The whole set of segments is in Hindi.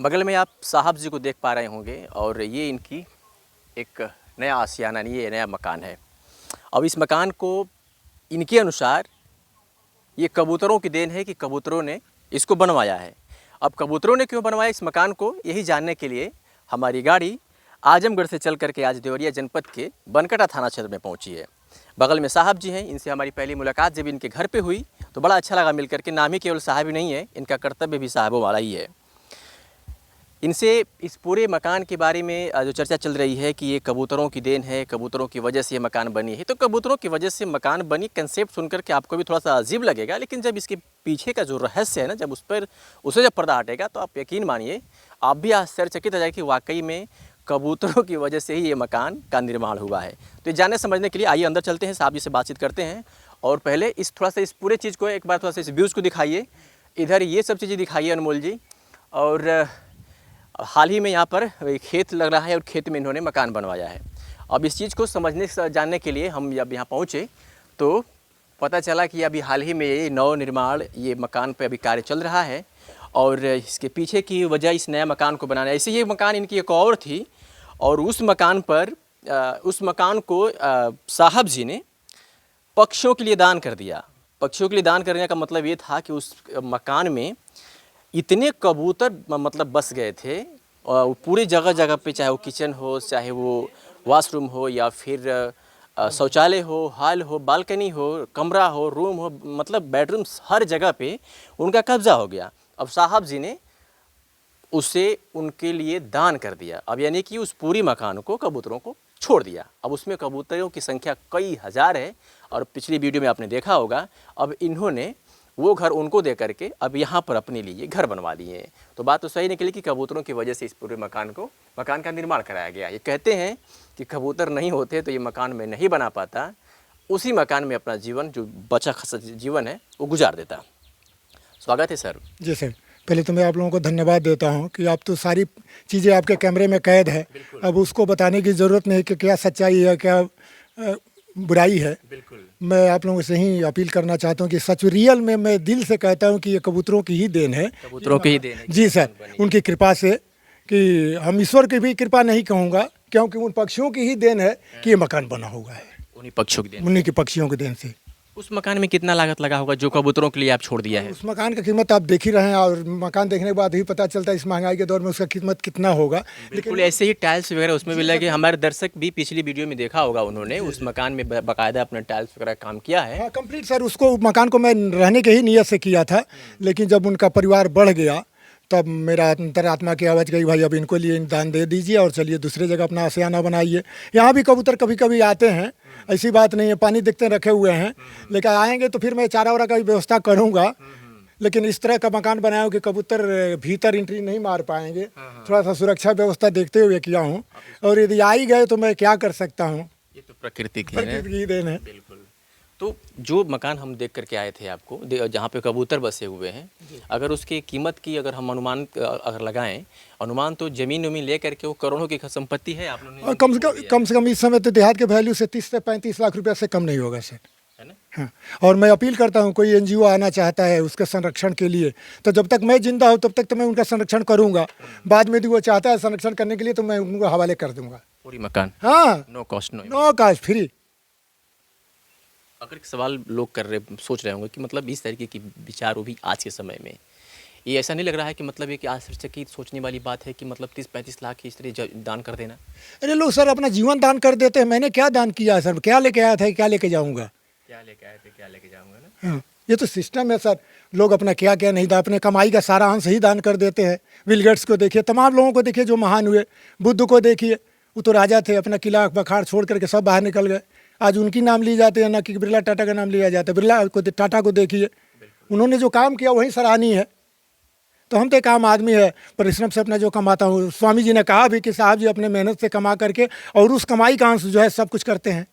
बगल में आप साहब जी को देख पा रहे होंगे और ये इनकी एक नया आशियाना नहीं, ये नया मकान है। अब इस मकान को इनके अनुसार ये कबूतरों की देन है कि कबूतरों ने इसको बनवाया है। अब कबूतरों ने क्यों बनवाया इस मकान को, यही जानने के लिए हमारी गाड़ी आजमगढ़ से चल करके आज देवरिया जनपद के बनकटा थाना क्षेत्र में पहुंची है। बगल में साहब जी हैं, इनसे हमारी पहली मुलाकात जब इनके घर पे हुई तो बड़ा अच्छा लगा मिलकर के। नाम ही केवल साहब ही नहीं है, इनका कर्तव्य भी साहबों वाला ही है। इनसे इस पूरे मकान के बारे में जो चर्चा चल रही है कि ये कबूतरों की देन है, कबूतरों की वजह से ये मकान बनी है, तो कबूतरों की वजह से मकान बनी कंसेप्ट सुनकर के आपको भी थोड़ा सा अजीब लगेगा, लेकिन जब इसके पीछे का जो रहस्य है ना, जब उसे जब पर्दा हटेगा तो आप यकीन मानिए आप भी आश्चर्यचकित हो जाए कि वाकई में कबूतरों की वजह से ही ये मकान का निर्माण हुआ है। तो ये जानने समझने के लिए आइए अंदर चलते हैं, साहब जी से बातचीत करते हैं। और पहले इस थोड़ा सा इस पूरे चीज़ को एक बार थोड़ा सा इस व्यूज़ को दिखाइए, इधर ये सब चीज़ें दिखाइए अनमोल जी। और हाल ही में यहाँ पर खेत लग रहा है और खेत में इन्होंने मकान बनवाया है। अब इस चीज़ को समझने जानने के लिए हम जब यहाँ पहुँचे तो पता चला कि अभी हाल ही में ये नव निर्माण ये मकान पे अभी कार्य चल रहा है और इसके पीछे की वजह इस नया मकान को बनाना है। ऐसे ये मकान इनकी एक और थी और उस मकान को साहब जी ने पक्षियों के लिए दान कर दिया। पक्षियों के लिए दान करने का मतलब ये था कि उस मकान में इतने कबूतर मतलब बस गए थे और पूरी जगह जगह पे, चाहे वो किचन हो, चाहे वो वॉशरूम हो, या फिर शौचालय हो, हॉल हो, बालकनी हो, कमरा हो, रूम हो, मतलब बेडरूम्स, हर जगह पे उनका कब्जा हो गया। अब साहब जी ने उसे उनके लिए दान कर दिया। अब यानी कि उस पूरी मकान को कबूतरों को छोड़ दिया। अब उसमें कबूतरों की संख्या कई हज़ार है और पिछली वीडियो में आपने देखा होगा। अब इन्होंने वो घर उनको दे करके अब यहाँ पर अपने लिए घर बनवा लिए हैं। तो बात तो सही निकली कि कबूतरों की वजह से इस पूरे मकान का निर्माण कराया गया। ये कहते हैं कि कबूतर नहीं होते तो ये मकान में नहीं बना पाता, उसी मकान में अपना जीवन जो बचा खसा जीवन है वो गुजार देता। स्वागत है सर। जी सर, पहले तो मैं आप लोगों को धन्यवाद देता हूं कि आप तो सारी चीज़ें आपके कैमरे में कैद है। अब उसको बताने की ज़रूरत नहीं कि क्या सच्चाई है, क्या बुराई है। बिल्कुल। मैं आप लोगों से ही अपील करना चाहता हूं कि सच रियल में मैं दिल से कहता हूं कि ये कबूतरों की ही देन है। कबूतरों की ही देन है जी सर, उनकी कृपा से, कि हम ईश्वर की भी कृपा नहीं कहूँगा, क्योंकि उन पक्षियों की ही देन है कि ये मकान बना हुआ है। उन्हीं पक्षियों की देन, उन्हीं के पक्षियों की देन से। उस मकान में कितना लागत लगा होगा जो कबूतरों के लिए आप छोड़ दिया है? उस मकान की कीमत आप देख ही रहे हैं और मकान देखने के बाद ही पता चलता है इस महंगाई के दौर में उसका कीमत कितना होगा। लेकिन ऐसे ही टाइल्स वगैरह उसमें भी लगे। हमारे दर्शक भी पिछली वीडियो में देखा होगा, उन्होंने उस मकान में बाकायदा अपने टाइल्स वगैरह काम किया है। हाँ कंप्लीट सर, उसको मकान को मैं रहने के ही नियत से किया था, लेकिन जब उनका परिवार बढ़ गया तब मेरा अंतरात्मा की आवाज़ गई, भाई अब इनको लिए दान दे दीजिए और चलिए दूसरे जगह अपना आशियाना बनाइए। यहाँ भी कबूतर कभी कभी आते हैं, ऐसी बात नहीं है, पानी देखते रखे हुए हैं, लेकिन आएंगे तो फिर मैं चारा वारा का भी व्यवस्था करूँगा। लेकिन इस तरह का मकान बनाया हूँ कि कबूतर भीतर एंट्री नहीं मार पाएंगे, थोड़ा सा सुरक्षा व्यवस्था देखते हुए किया हूँ। और यदि आ ही गए तो मैं क्या कर सकता हूँ, ये तो प्रकृति की देन है। बिल्कुल। तो जो मकान हम देख करके आए थे आपको, जहाँ पे कबूतर बसे हुए हैं, अगर उसकी कीमत की अगर हम अनुमान अगर लगाएं, अनुमान तो ज़मीन वमीन ले करके वो करोड़ों की संपत्ति है आप लोगों ने। कम से कम इस समय तो देहात के वैल्यू से 30 से 35 लाख रुपया से कम नहीं होगा सर, है ना? हाँ। और मैं अपील करता हूँ, कोई एनजीओ आना चाहता है उसके संरक्षण के लिए, तो जब तक मैं जिंदा हूँ तब तक तो मैं उनका संरक्षण करूँगा। बाद में यदि वो चाहता है संरक्षण करने के लिए तो मैं उनको हवाले कर दूँगा। पूरी मकान, हाँ, no cost, no cost, free. अगर एक सवाल लोग सोच रहे होंगे कि मतलब इस तरीके की विचार वो भी आज के समय में, ये ऐसा नहीं लग रहा है कि मतलब एक आश्चर्यचकित सोचने वाली बात है कि मतलब 30-35 लाख की इस तरह दान कर देना? अरे लोग सर अपना जीवन दान कर देते हैं, मैंने क्या दान किया है सर, क्या लेके आया था, क्या लेके जाऊँगा, क्या लेके आए थे, क्या लेके जाऊँगा ना। हाँ, ये तो सिस्टम है सर। लोग अपना क्या क्या नहीं, अपने कमाई का सारा अंश ही दान कर देते हैं। बिल गेट्स को देखिए, तमाम लोगों को देखिए जो महान हुए, बुद्ध को देखिए, वो तो राजा थे, अपना किला बखाड़ छोड़ करके सब बाहर निकल गए। आज उनकी नाम ली जाते हैं, ना कि बिरला टाटा का नाम लिया जाता है। बिरला को, टाटा को देखिए, उन्होंने जो काम किया वही सराहनीय है। तो हम तो एक आम आदमी है, परिश्रम से अपना जो कमाता हूँ। स्वामी जी ने कहा भी कि साहब जी अपने मेहनत से कमा करके और उस कमाई का अंश जो है सब कुछ करते हैं।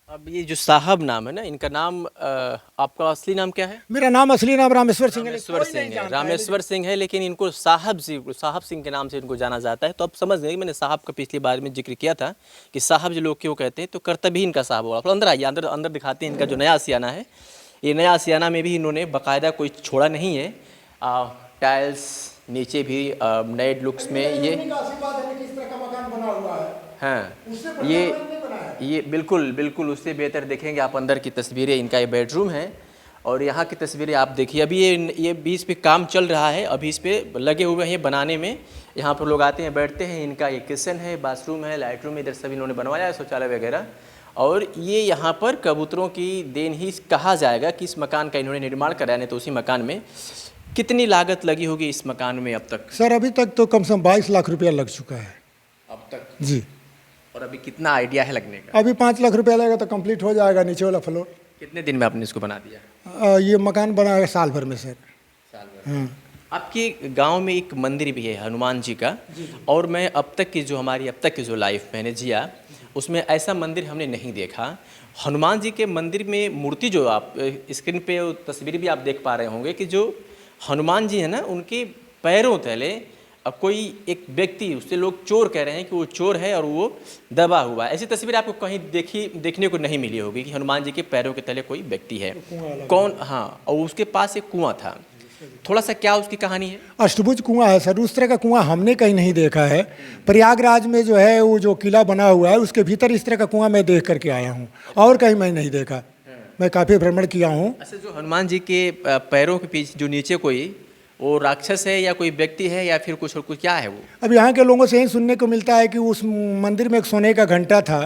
अब ये जो साहब नाम है ना, इनका नाम आपका असली नाम क्या है? मेरा नाम असली नाम रामेश्वर सिंह है। रामेश्वर सिंह है, लेकिन इनको साहब सिंह के नाम से इनको जाना जाता है। तो अब समझ गए, मैंने साहब का पिछली बार में जिक्र किया था कि साहब जो लोग क्यों कहते हैं, तो कर्तव्य ही इनका साहब होगा। तो अंदर आइए, अंदर दिखाते हैं इनका जो नया आशियाना है। ये नया आशियाना में भी इन्होंने बाकायदा कोई छोड़ा नहीं है। टाइल्स नीचे भी नए लुक्स में ये हाँ ये बिल्कुल बिल्कुल उससे बेहतर देखेंगे आप अंदर की तस्वीरें। इनका ये बेडरूम है और यहाँ की तस्वीरें आप देखिए। अभी ये भी इस पे काम चल रहा है, अभी इस पे लगे हुए हैं बनाने में। यहाँ पर लोग आते हैं बैठते हैं। इनका ये किचन है, बाथरूम है, लाइटरूम इधर सभी इन्होंने बनवाया है, शौचालय वगैरह। और ये यहाँ पर कबूतरों की देन ही कहा जाएगा कि इस मकान का इन्होंने निर्माण कराया। नहीं तो उसी मकान में कितनी लागत लगी होगी इस मकान में अब तक? सर अभी तक तो कम से कम 22 लाख रुपया लग चुका है अब तक जी। और अभी कितना आइडिया है लगने का? अभी 5 लाख रुपया लगेगा तो कंप्लीट हो जाएगा नीचे वाला फ्लोर। कितने दिन में आपने इसको बना दिया? ये मकान बना है साल भर में सर। साल भर। आपके गांव में एक मंदिर भी है हनुमान जी का, और मैं अब तक की जो लाइफ मैंने जिया उसमें ऐसा मंदिर हमने नहीं देखा। हनुमान जी के मंदिर में मूर्ति जो आप स्क्रीन पे तस्वीर भी आप देख पा रहे होंगे कि जो हनुमान जी है ना, उनके पैरों तले अब कोई एक व्यक्ति, उससे लोग चोर कह रहे हैं कि वो चोर है और वो दबा हुआ है। ऐसी तस्वीर आपको कहीं देखने को नहीं मिली होगी कि हनुमान जी के पैरों के तले कोई व्यक्ति है। कौन? हाँ, और उसके पास एक कुआं था। थोड़ा सा क्या उसकी कहानी है? अष्टभुज कुआं है सर। उस तरह का कुआं हमने कहीं नहीं देखा है। प्रयागराज में जो है वो जो किला बना हुआ है उसके भीतर इस तरह का कुआं मैं देख करके आया हूँ, और कहीं मैं नहीं देखा। मैं काफ़ी भ्रमण किया हूँ। अच्छा, जो हनुमान जी के पैरों के पीछे जो नीचे कोई वो राक्षस है या कोई व्यक्ति है या फिर कुछ और कुछ, क्या है वो? अब यहाँ के लोगों से यही सुनने को मिलता है कि उस मंदिर में एक सोने का घंटा था,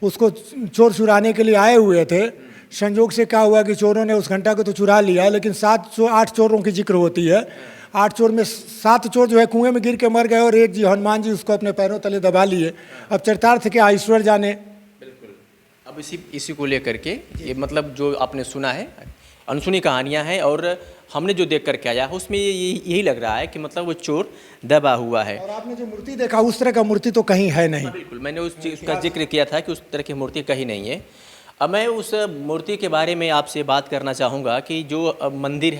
उसको चोर चुराने के लिए आए हुए थे। संयोग से क्या हुआ कि चोरों ने उस घंटा को तो चुरा लिया, लेकिन 8 चोरों की जिक्र होती है। 8 चोर में 7 चोर जो है कुएं में गिर के मर गए और एक जी हनुमान जी उसको अपने पैरों तले दबा लिए। अब चरितार्थ क्या ईश्वर जाने। बिल्कुल। अब इसी को लेकर के ये मतलब जो आपने सुना है अनसुनी कहानियां हैं, और हमने जो देख करके आया उसमें यही लग रहा है कि मतलब वो चोर दबा हुआ है। और आपने जो मूर्ति देखा उस तरह का मूर्ति तो कहीं है नहीं। बिल्कुल, मैंने उस चीज़ का जिक्र किया था कि उस तरह की मूर्ति कहीं नहीं है। अब मैं उस मूर्ति के बारे में आपसे बात करना चाहूँगा कि जो मंदिर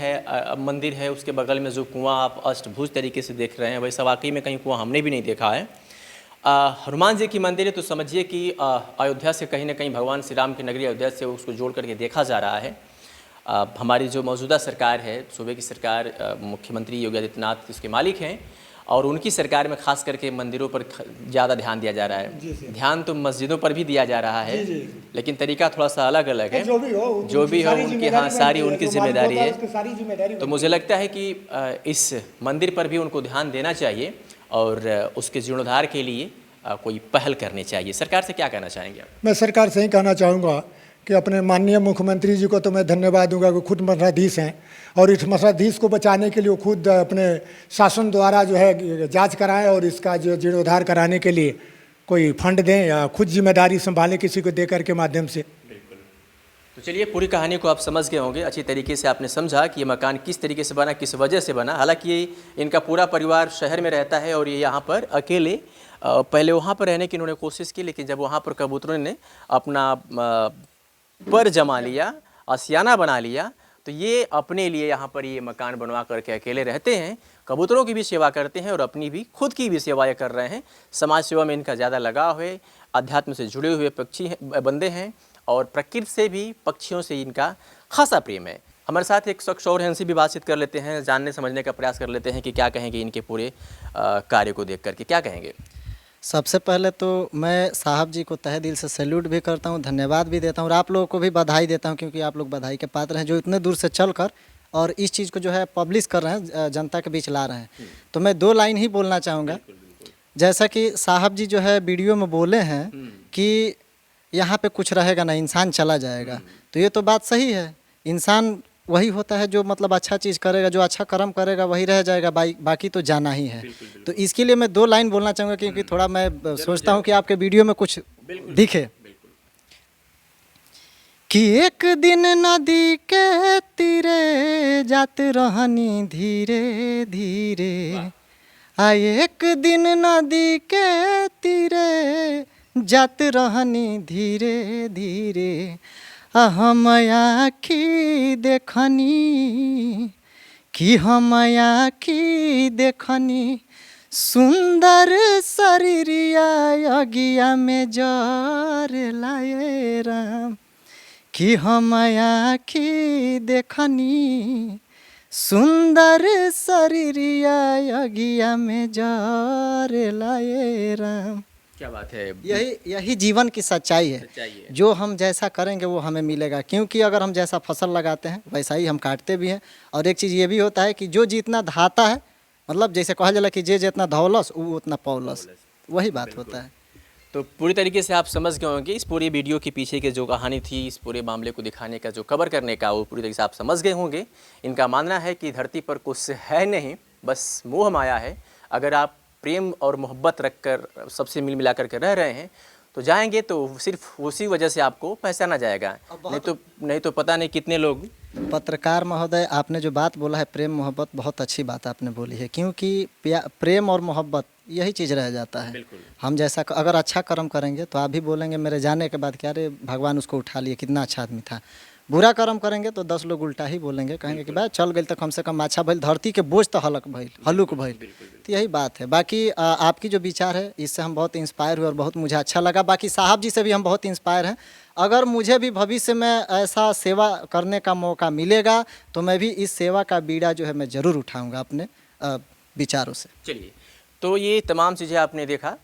है उसके बगल में जो कुआं आप अष्टभुज तरीके से देख रहे हैं, वैसा वाकई में कहीं कुआं हमने भी नहीं देखा है। हनुमान जी की मंदिर है तो समझिए कि अयोध्या से कहीं ना कहीं भगवान श्री राम की नगरी अयोध्या से उसको जोड़ करके देखा जा रहा है। हमारी जो मौजूदा सरकार है, सूबे की सरकार, मुख्यमंत्री योगी आदित्यनाथ इसके मालिक हैं, और उनकी सरकार में खास करके मंदिरों पर ज़्यादा ध्यान दिया जा रहा है। ध्यान तो मस्जिदों पर भी दिया जा रहा है, लेकिन तरीका थोड़ा सा अलग अलग है। जो भी हो उनकी, हाँ, सारी उनकी जिम्मेदारी है। तो मुझे लगता है कि इस मंदिर पर भी उनको ध्यान देना चाहिए और उसके जीर्णोद्धार के लिए कोई पहल करनी चाहिए। सरकार से क्या कहना चाहेंगे आप? मैं सरकार से ही कहना चाहूँगा कि अपने माननीय मुख्यमंत्री जी को तो मैं धन्यवाद दूंगा कि खुद मठाधीश हैं, और इस मठाधीश को बचाने के लिए वो खुद अपने शासन द्वारा जो है जांच कराएं और इसका जो जीर्णोद्धार कराने के लिए कोई फंड दें या खुद जिम्मेदारी संभालें किसी को देकर के माध्यम से। बिल्कुल। तो चलिए, पूरी कहानी को आप समझ गए होंगे, अच्छी तरीके से आपने समझा कि ये मकान किस तरीके से बना, किस वजह से बना। हालांकि इनका पूरा परिवार शहर में रहता है और ये यहाँ पर अकेले, पहले वहाँ पर रहने की इन्होंने कोशिश की, लेकिन जब वहाँ पर कबूतरों ने अपना पर जमा लिया, आशियाना बना लिया, तो ये अपने लिए यहाँ पर ये मकान बनवा करके अकेले रहते हैं। कबूतरों की भी सेवा करते हैं और अपनी भी, खुद की भी सेवाएं कर रहे हैं। समाज सेवा में इनका ज़्यादा लगाव है, अध्यात्म से जुड़े हुए बंदे हैं, और प्रकृति से भी, पक्षियों से इनका खासा प्रेम है। हमारे साथ एक शख्स और हैं, उनसे भी बातचीत कर लेते हैं, जानने समझने का प्रयास कर लेते हैं कि क्या कहेंगे इनके पूरे कार्य को देख करके। क्या कहेंगे? सबसे पहले तो मैं साहब जी को तहे दिल से सैल्यूट भी करता हूं, धन्यवाद भी देता हूं, और आप लोगों को भी बधाई देता हूं, क्योंकि आप लोग बधाई के पात्र हैं जो इतने दूर से चलकर और इस चीज़ को जो है पब्लिश कर रहे हैं, जनता के बीच ला रहे हैं। तो मैं 2 लाइन ही बोलना चाहूँगा। जैसा कि साहब जी जो है वीडियो में बोले हैं कि यहाँ पे कुछ रहेगा ना, इंसान चला जाएगा, तो ये तो बात सही है। इंसान वही होता है जो मतलब अच्छा चीज़ करेगा, जो अच्छा कर्म करेगा वही रह जाएगा, बाकी तो जाना ही है। तो इसके लिए मैं 2 लाइन बोलना चाहूँगा, क्योंकि थोड़ा मैं सोचता हूँ कि आपके वीडियो में कुछ दिखे। कि एक दिन नदी के तीरे जात रहनी धीरे धीरे, एक दिन नदी के तीरे जात रहनी धीरे धीरे, हम आँखी देखनी कि हम आँखी देखनी, सुंदर शरीरिया अगिया में जर लाए राम, कि हम आँखी देखनी सुंदर शरीरिया अगिया में जारे लाए राम। क्या बात है। यही जीवन की सच्चाई है। सच्चाई है। जो हम जैसा करेंगे वो हमें मिलेगा, क्योंकि अगर हम जैसा फसल लगाते हैं वैसा ही हम काटते भी हैं। और एक चीज़ ये भी होता है कि जो जितना धाता है, मतलब जैसे कहा जाला कि जे जितना धौलस वो उतना पौलस, वही बात होता है। तो पूरी तरीके से आप समझ गए होंगे इस पूरी वीडियो के पीछे की जो कहानी थी, इस पूरे मामले को दिखाने का, जो कवर करने का, वो पूरी तरीके से आप समझ गए होंगे। इनका मानना है कि धरती पर कुछ है नहीं, बस मोह माया है। अगर आप प्रेम और मोहब्बत रखकर सबसे मिल मिला करके रह रहे हैं तो जाएंगे तो सिर्फ उसी वजह से आपको पहचाना जाएगा, नहीं तो पता नहीं कितने लोग। पत्रकार महोदय, आपने जो बात बोला है प्रेम मोहब्बत, बहुत अच्छी बात आपने बोली है, क्योंकि प्रेम और मोहब्बत यही चीज़ रह जाता है। हम जैसा अगर अच्छा कर्म करेंगे तो आप भी बोलेंगे मेरे जाने के बाद क्या रे भगवान उसको उठा लिए, कितना अच्छा आदमी था। बुरा कर्म करेंगे तो 10 लोग उल्टा ही बोलेंगे, कहेंगे कि भाई चल गई तो कम से कम अच्छा भइल, धरती के बोझ तो हल्लुक भइल। तो यही बात है। बाकी आपकी जो विचार है इससे हम बहुत इंस्पायर हुए और बहुत मुझे अच्छा लगा। बाकी साहब जी से भी हम बहुत इंस्पायर हैं। अगर मुझे भी भविष्य में ऐसा सेवा करने का मौका मिलेगा तो मैं भी इस सेवा का बीड़ा जो है मैं ज़रूर उठाऊँगा अपने विचारों से। चलिए, तो ये तमाम चीज़ें आपने देखा।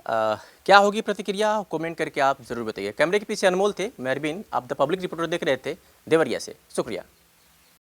क्या होगी प्रतिक्रिया, कमेंट करके आप ज़रूर बताइए। कैमरे के पीछे अनमोल थे, मैं अरविंद, आप द पब्लिक रिपोर्टर देख रहे थे देवरिया से। शुक्रिया।